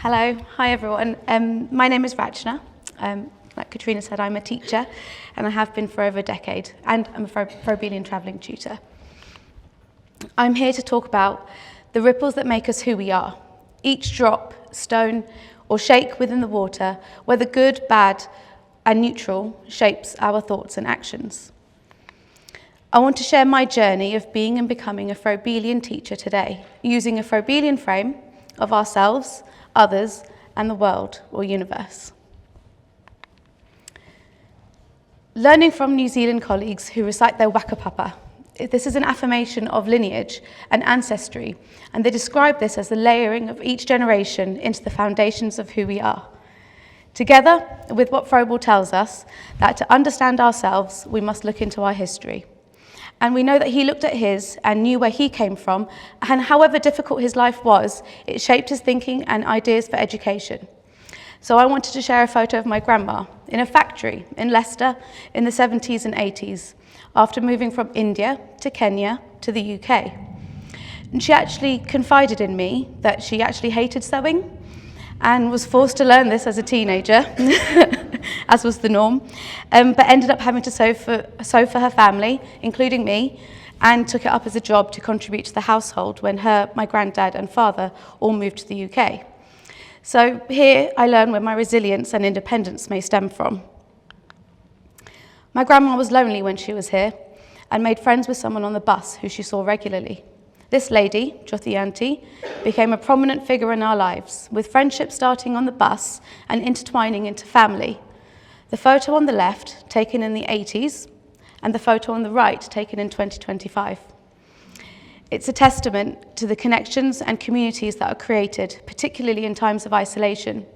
Hello, hi everyone. My name is Rachna. Like Katrina said, I'm a teacher and I have been for over a decade, and I'm a Froebelian travelling tutor. I'm here to talk about the ripples that make us who we are. Each drop, stone or shake within the water, whether good, bad and neutral, shapes our thoughts and actions. I want to share my journey of being and becoming a Froebelian teacher today, using a Froebelian frame of ourselves, others, and the world or universe. Learning from New Zealand colleagues who recite their whakapapa, this is an affirmation of lineage and ancestry, and they describe this as the layering of each generation into the foundations of who we are. Together with what Froebel tells us, that to understand ourselves, we must look into our history. And we know that he looked at his and knew where he came from, and however difficult his life was, it shaped his thinking and ideas for education. So I wanted to share a photo of my grandma in a factory in Leicester in the 70s and 80s, after moving from India to Kenya to the UK. And she actually confided in me that she actually hated sewing and was forced to learn this as a teenager, as was the norm, but ended up having to sew for her family, including me, and took it up as a job to contribute to the household when my granddad and father all moved to the UK. So here I learn where my resilience and independence may stem from. My grandma was lonely when she was here and made friends with someone on the bus who she saw regularly. This lady, Jyoti Auntie, became a prominent figure in our lives, with friendship starting on the bus and intertwining into family. The photo on the left, taken in the 80s, and the photo on the right, taken in 2025. It's a testament to the connections and communities that are created, particularly in times of isolation.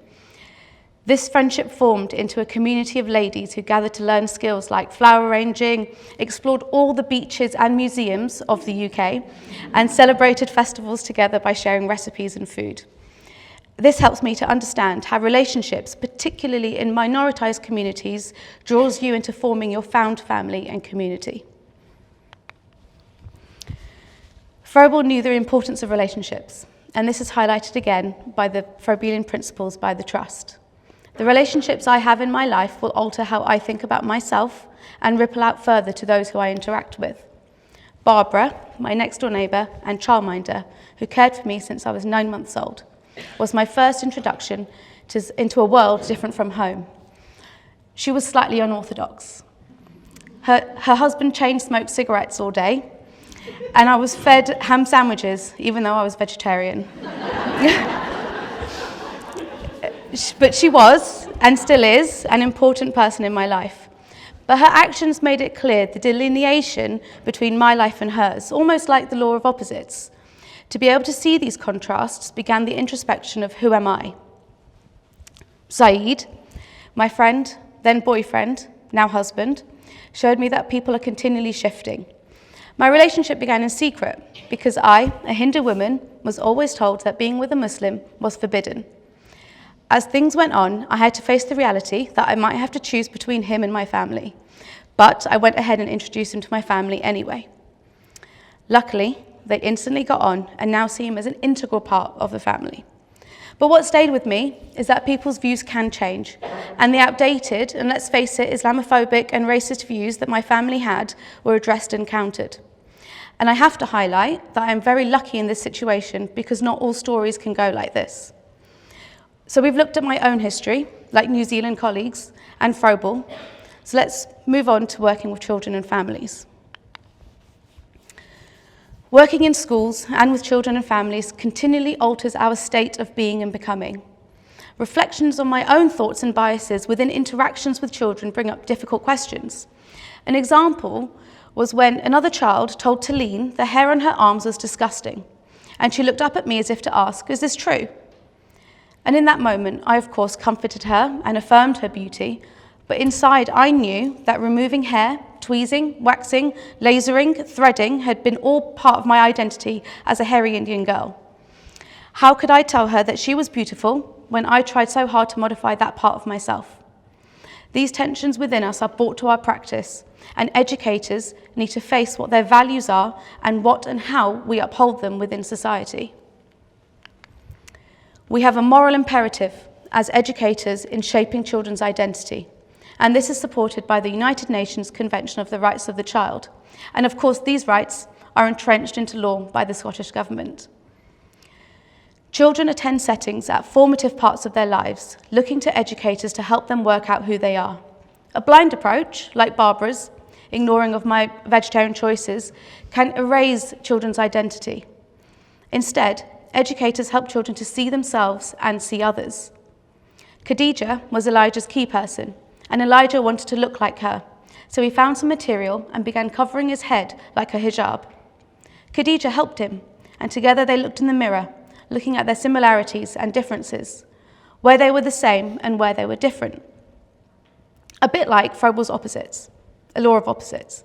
This friendship formed into a community of ladies who gathered to learn skills like flower arranging, explored all the beaches and museums of the UK, and celebrated festivals together by sharing recipes and food. This helps me to understand how relationships, particularly in minoritized communities, draws you into forming your found family and community. Froebel knew the importance of relationships, and this is highlighted again by the Froebelian principles by the Trust. The relationships I have in my life will alter how I think about myself and ripple out further to those who I interact with. Barbara, my next door neighbour and childminder, who cared for me since I was 9 months old, was my first introduction into a world different from home. She was slightly unorthodox. Her husband chain-smoked cigarettes all day, and I was fed ham sandwiches, even though I was vegetarian. But she was, and still is, an important person in my life. But her actions made it clear the delineation between my life and hers, almost like the law of opposites. To be able to see these contrasts began the introspection of who am I? Saeed, my friend, then boyfriend, now husband, showed me that people are continually shifting. My relationship began in secret because I, a Hindu woman, was always told that being with a Muslim was forbidden. As things went on, I had to face the reality that I might have to choose between him and my family, but I went ahead and introduced him to my family anyway. Luckily, they instantly got on and now see him as an integral part of the family. But what stayed with me is that people's views can change, and the outdated, and let's face it, Islamophobic and racist views that my family had were addressed and countered. And I have to highlight that I am very lucky in this situation because not all stories can go like this. So we've looked at my own history, like New Zealand colleagues, and Froebel. So let's move on to working with children and families. Working in schools and with children and families continually alters our state of being and becoming. Reflections on my own thoughts and biases within interactions with children bring up difficult questions. An example was when another child told Talene the hair on her arms was disgusting, and she looked up at me as if to ask, "Is this true?" And in that moment, I of course comforted her and affirmed her beauty, but inside I knew that removing hair, tweezing, waxing, lasering, threading had been all part of my identity as a hairy Indian girl. How could I tell her that she was beautiful when I tried so hard to modify that part of myself? These tensions within us are brought to our practice, and educators need to face what their values are and what and how we uphold them within society. We have a moral imperative as educators in shaping children's identity, and this is supported by the United Nations Convention of the Rights of the Child. And of course, these rights are entrenched into law by the Scottish Government. Children attend settings at formative parts of their lives, looking to educators to help them work out who they are. A blind approach, like Barbara's, ignoring of my vegetarian choices, can erase children's identity. Instead, educators help children to see themselves and see others. Khadija was Elijah's key person, and Elijah wanted to look like her, so he found some material and began covering his head like a hijab. Khadija helped him, and together they looked in the mirror, looking at their similarities and differences, where they were the same and where they were different. A bit like Froebel's opposites, a law of opposites.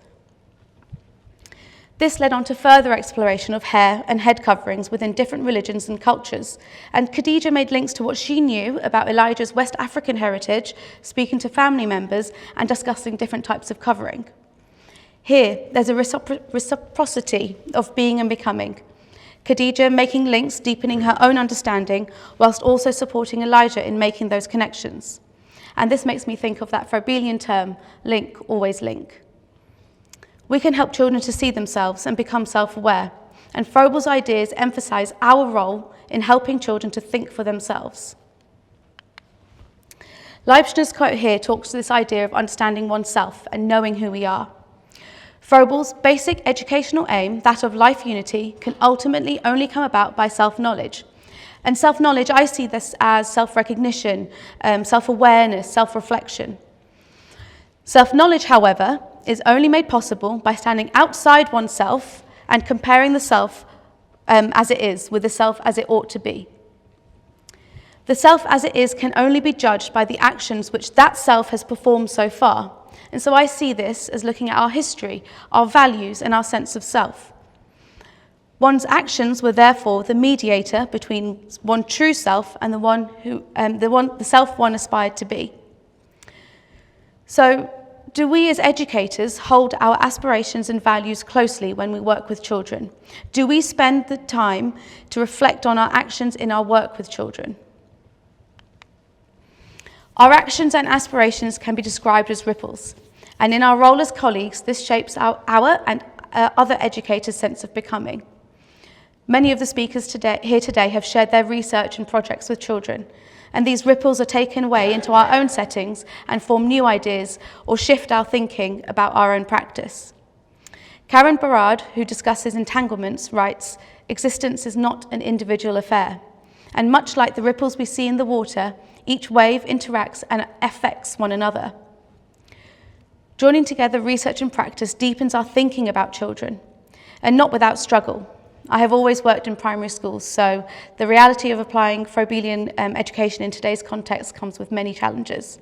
This led on to further exploration of hair and head coverings within different religions and cultures, and Khadija made links to what she knew about Elijah's West African heritage, speaking to family members and discussing different types of covering. Here, there's a reciprocity of being and becoming. Khadija making links, deepening her own understanding, whilst also supporting Elijah in making those connections. And this makes me think of that Froebelian term, link, always link. We can help children to see themselves and become self-aware, and Froebel's ideas emphasize our role in helping children to think for themselves. Leibniz quote here talks to this idea of understanding oneself and knowing who we are. Froebel's basic educational aim, that of life unity, can ultimately only come about by self-knowledge. And self-knowledge, I see this as self-recognition, self-awareness, self-reflection. Self-knowledge, however, is only made possible by standing outside oneself and comparing the self as it is with the self as it ought to be. The self as it is can only be judged by the actions which that self has performed so far. And so I see this as looking at our history, our values, and our sense of self. One's actions were therefore the mediator between one true self and the self one aspired to be. So, do we as educators hold our aspirations and values closely when we work with children? Do we spend the time to reflect on our actions in our work with children? Our actions and aspirations can be described as ripples, and in our role as colleagues, this shapes our and other educators' sense of becoming. Many of the speakers here today have shared their research and projects with children, and these ripples are taken away into our own settings and form new ideas or shift our thinking about our own practice. Karen Barad, who discusses entanglements, writes, "Existence is not an individual affair, and much like the ripples we see in the water, each wave interacts and affects one another." Joining together research and practice deepens our thinking about children, and not without struggle. I have always worked in primary schools, so the reality of applying Froebelian education in today's context comes with many challenges.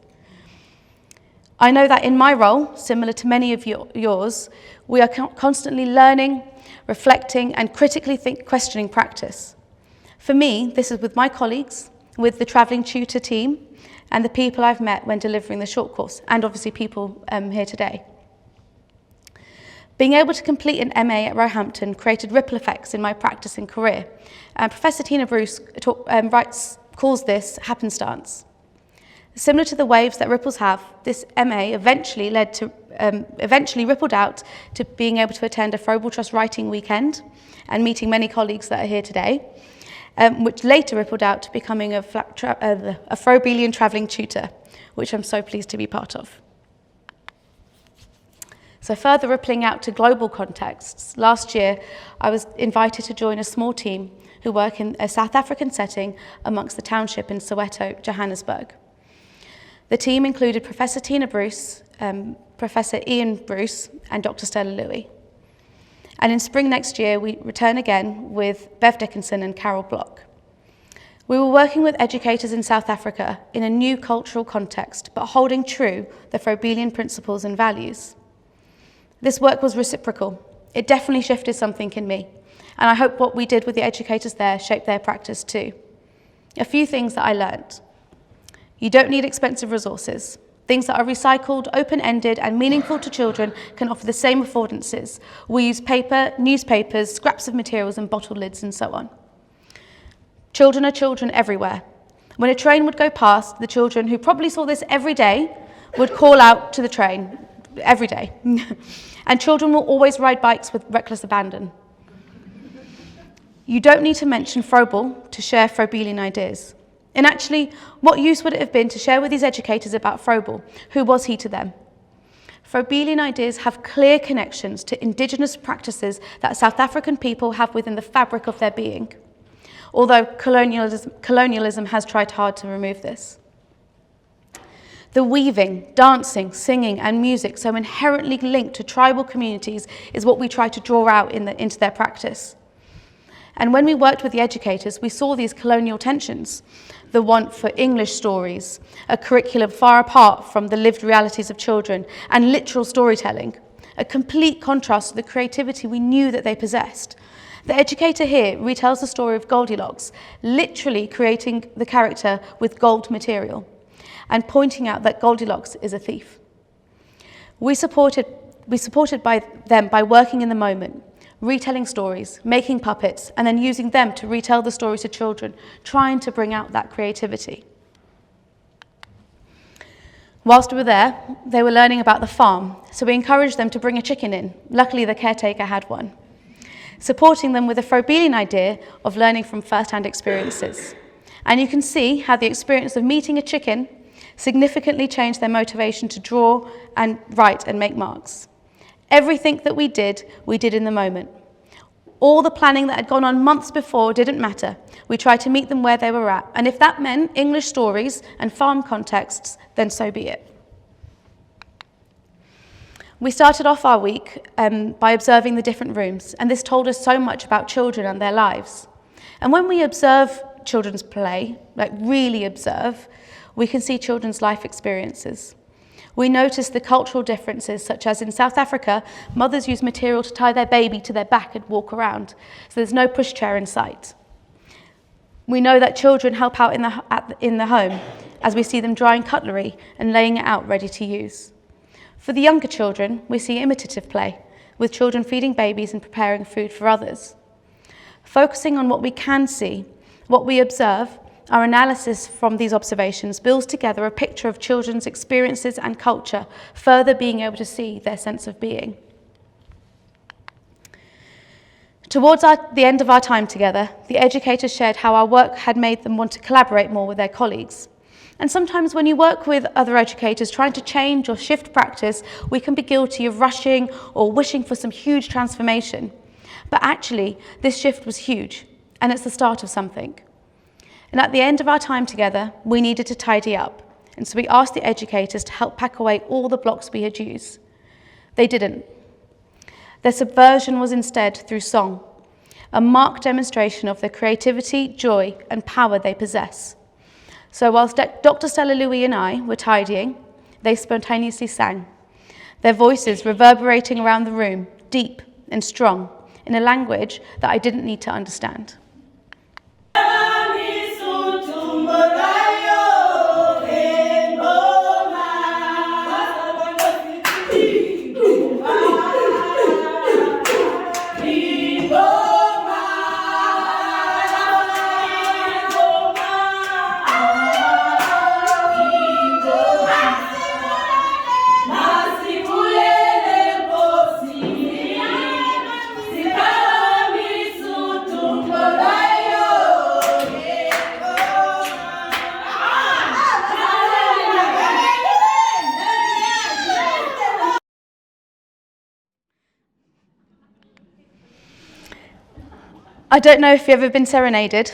I know that in my role, similar to many of yours, we are constantly learning, reflecting, and critically questioning practice. For me, this is with my colleagues, with the travelling tutor team, and the people I've met when delivering the short course, and obviously people here today. Being able to complete an MA at Roehampton created ripple effects in my practice and career. Professor Tina Bruce calls this happenstance. Similar to the waves that ripples have, this MA eventually rippled out to being able to attend a Froebel Trust writing weekend and meeting many colleagues that are here today, which later rippled out to becoming a Froebelian travelling tutor, which I'm so pleased to be part of. So further rippling out to global contexts, last year I was invited to join a small team who work in a South African setting amongst the township in Soweto, Johannesburg. The team included Professor Tina Bruce, Professor Ian Bruce, and Dr. Stella Louis. And in spring next year, we return again with Bev Dickinson and Carol Block. We were working with educators in South Africa in a new cultural context, but holding true the Froebelian principles and values. This work was reciprocal. It definitely shifted something in me, and I hope what we did with the educators there shaped their practice too. A few things that I learned. You don't need expensive resources. Things that are recycled, open-ended, and meaningful to children can offer the same affordances. We use paper, newspapers, scraps of materials, and bottle lids, and so on. Children are children everywhere. When a train would go past, the children who probably saw this every day would call out to the train every day. And children will always ride bikes with reckless abandon. You don't need to mention Froebel to share Froebelian ideas. And actually, what use would it have been to share with these educators about Froebel? Who was he to them? Froebelian ideas have clear connections to indigenous practices that South African people have within the fabric of their being, although colonialism has tried hard to remove this. The weaving, dancing, singing, and music so inherently linked to tribal communities is what we try to draw out into their practice. And when we worked with the educators, we saw these colonial tensions, the want for English stories, a curriculum far apart from the lived realities of children, and literal storytelling, a complete contrast to the creativity we knew that they possessed. The educator here retells the story of Goldilocks, literally creating the character with gold material, and pointing out that Goldilocks is a thief. We supported them by working in the moment, retelling stories, making puppets, and then using them to retell the stories to children, trying to bring out that creativity. Whilst we were there, they were learning about the farm, so we encouraged them to bring a chicken in. Luckily, the caretaker had one, supporting them with a Froebelian idea of learning from first-hand experiences. And you can see how the experience of meeting a chicken significantly changed their motivation to draw and write and make marks. Everything that we did in the moment. All the planning that had gone on months before didn't matter. We tried to meet them where they were at. And if that meant English stories and farm contexts, then so be it. We started off our week by observing the different rooms, and this told us so much about children and their lives. And when we observe children's play, like really observe, we can see children's life experiences. We notice the cultural differences, such as in South Africa, mothers use material to tie their baby to their back and walk around, so there's no pushchair in sight. We know that children help out in the home, as we see them drying cutlery and laying it out ready to use. For the younger children, we see imitative play, with children feeding babies and preparing food for others. Focusing on what we can see, what we observe, our analysis from these observations builds together a picture of children's experiences and culture, further being able to see their sense of being. Towards the end of our time together, the educators shared how our work had made them want to collaborate more with their colleagues. And sometimes when you work with other educators trying to change or shift practice, we can be guilty of rushing or wishing for some huge transformation. But actually, this shift was huge, and it's the start of something. And at the end of our time together, we needed to tidy up. And so we asked the educators to help pack away all the blocks we had used. They didn't. Their subversion was instead through song, a marked demonstration of the creativity, joy, and power they possess. So whilst Dr. Stella Louis and I were tidying, they spontaneously sang, their voices reverberating around the room, deep and strong, in a language that I didn't need to understand. I don't know if you've ever been serenaded,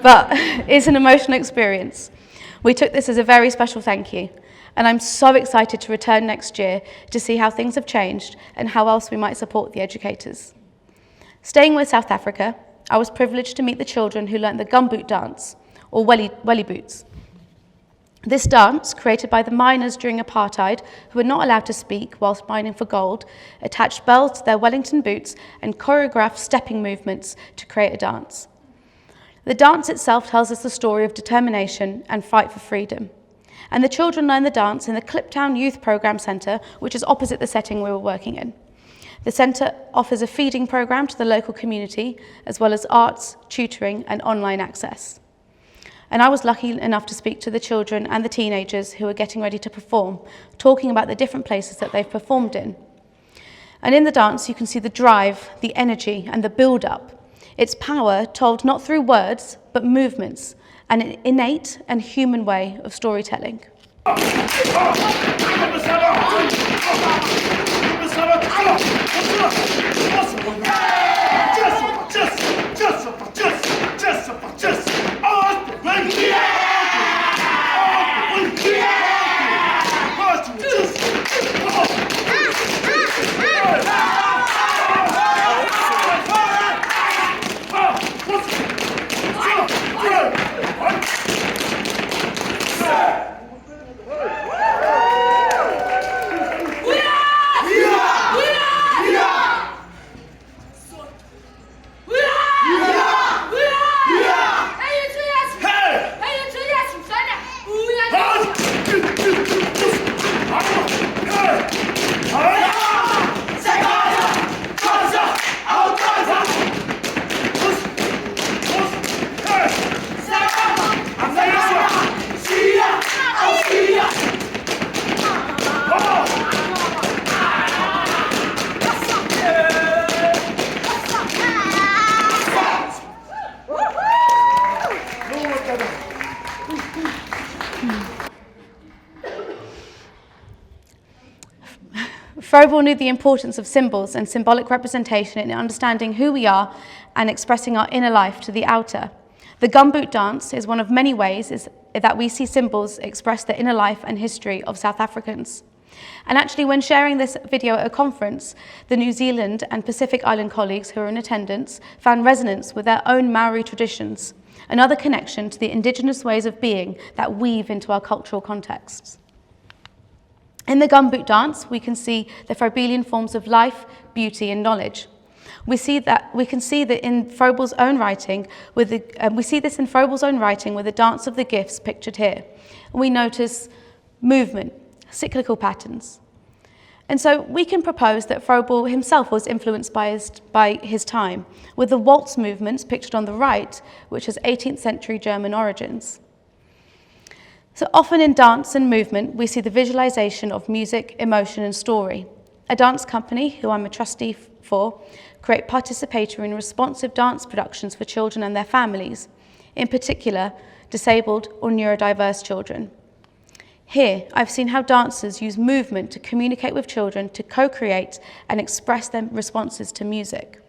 but it's an emotional experience. We took this as a very special thank you, and I'm so excited to return next year to see how things have changed and how else we might support the educators. Staying with South Africa, I was privileged to meet the children who learnt the gumboot dance, or welly boots. This dance, created by the miners during apartheid, who were not allowed to speak whilst mining for gold, attached bells to their Wellington boots and choreographed stepping movements to create a dance. The dance itself tells us the story of determination and fight for freedom. And the children learn the dance in the Kliptown Youth Programme Centre, which is opposite the setting we were working in. The centre offers a feeding programme to the local community, as well as arts, tutoring and online access. And I was lucky enough to speak to the children and the teenagers who were getting ready to perform, talking about the different places that they've performed in. And in the dance, you can see the drive, the energy and the build-up. Its power told not through words, but movements, and an innate and human way of storytelling. Froebel knew the importance of symbols and symbolic representation in understanding who we are and expressing our inner life to the outer. The gumboot dance is one of many ways that we see symbols express the inner life and history of South Africans. And actually, when sharing this video at a conference, the New Zealand and Pacific Island colleagues who were in attendance found resonance with their own Maori traditions, another connection to the indigenous ways of being that weave into our cultural contexts. In the gumboot dance, we can see the Froebelian forms of life, beauty, and knowledge. We can see that in Froebel's own writing, with the dance of the gifts pictured here. We notice movement, cyclical patterns. And so we can propose that Froebel himself was influenced by his time, with the waltz movements pictured on the right, which has 18th century German origins. So often in dance and movement, we see the visualization of music, emotion, and story. A dance company, who I'm a trustee for, create participatory and responsive dance productions for children and their families, in particular, disabled or neurodiverse children. Here, I've seen how dancers use movement to communicate with children, to co-create and express their responses to music.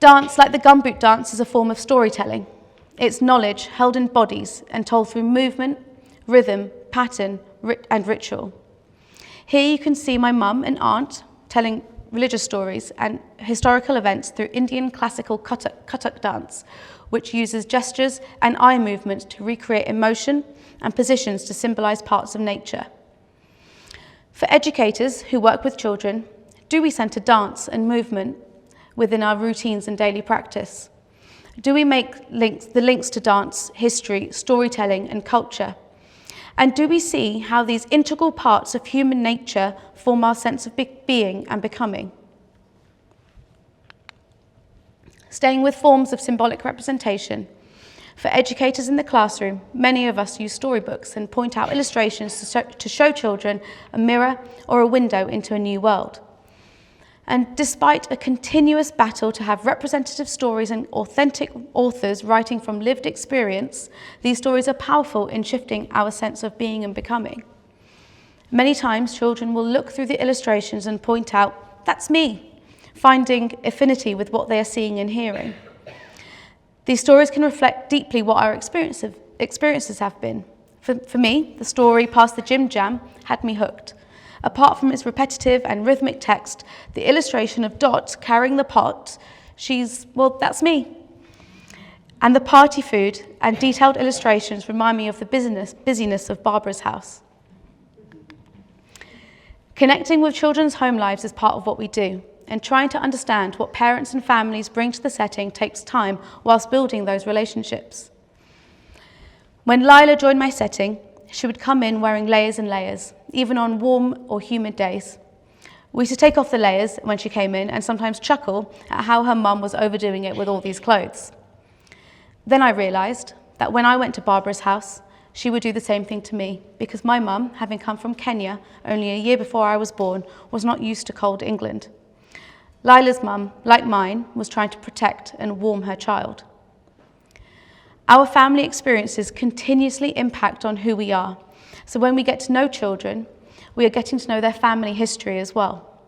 Dance, like the gumboot dance, is a form of storytelling. It's knowledge held in bodies and told through movement, rhythm, pattern, and ritual. Here you can see my mum and aunt telling religious stories and historical events through Indian classical Kathak dance, which uses gestures and eye movements to recreate emotion and positions to symbolize parts of nature. For educators who work with children, do we center dance and movement within our routines and daily practice? Do we make the links to dance, history, storytelling, and culture? And do we see how these integral parts of human nature form our sense of being and becoming? Staying with forms of symbolic representation, for educators in the classroom, many of us use storybooks and point out illustrations to show children a mirror or a window into a new world. And despite a continuous battle to have representative stories and authentic authors writing from lived experience, these stories are powerful in shifting our sense of being and becoming. Many times, children will look through the illustrations and point out, "That's me," finding affinity with what they are seeing and hearing. These stories can reflect deeply what our experiences have been. For me, the story Past the Gym Jam had me hooked. Apart from its repetitive and rhythmic text, the illustration of Dot carrying the pot, that's me. And the party food and detailed illustrations remind me of the busyness of Barbara's house. Connecting with children's home lives is part of what we do, and trying to understand what parents and families bring to the setting takes time whilst building those relationships. When Lila joined my setting, she would come in wearing layers and layers, even on warm or humid days. We used to take off the layers when she came in and sometimes chuckle at how her mum was overdoing it with all these clothes. Then I realised that when I went to Barbara's house, she would do the same thing to me, because my mum, having come from Kenya only a year before I was born, was not used to cold England. Lila's mum, like mine, was trying to protect and warm her child. Our family experiences continuously impact on who we are. So when we get to know children, we are getting to know their family history as well.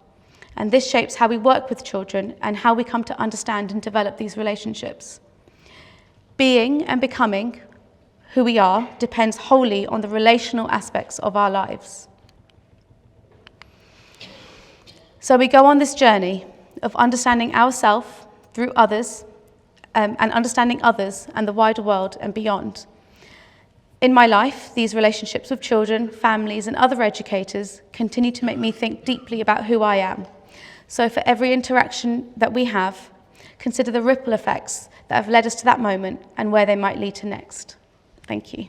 And this shapes how we work with children and how we come to understand and develop these relationships. Being and becoming who we are depends wholly on the relational aspects of our lives. So we go on this journey of understanding ourselves through others, and understanding others and the wider world and beyond. In my life, these relationships with children, families, and other educators continue to make me think deeply about who I am. So for every interaction that we have, consider the ripple effects that have led us to that moment and where they might lead to next. Thank you.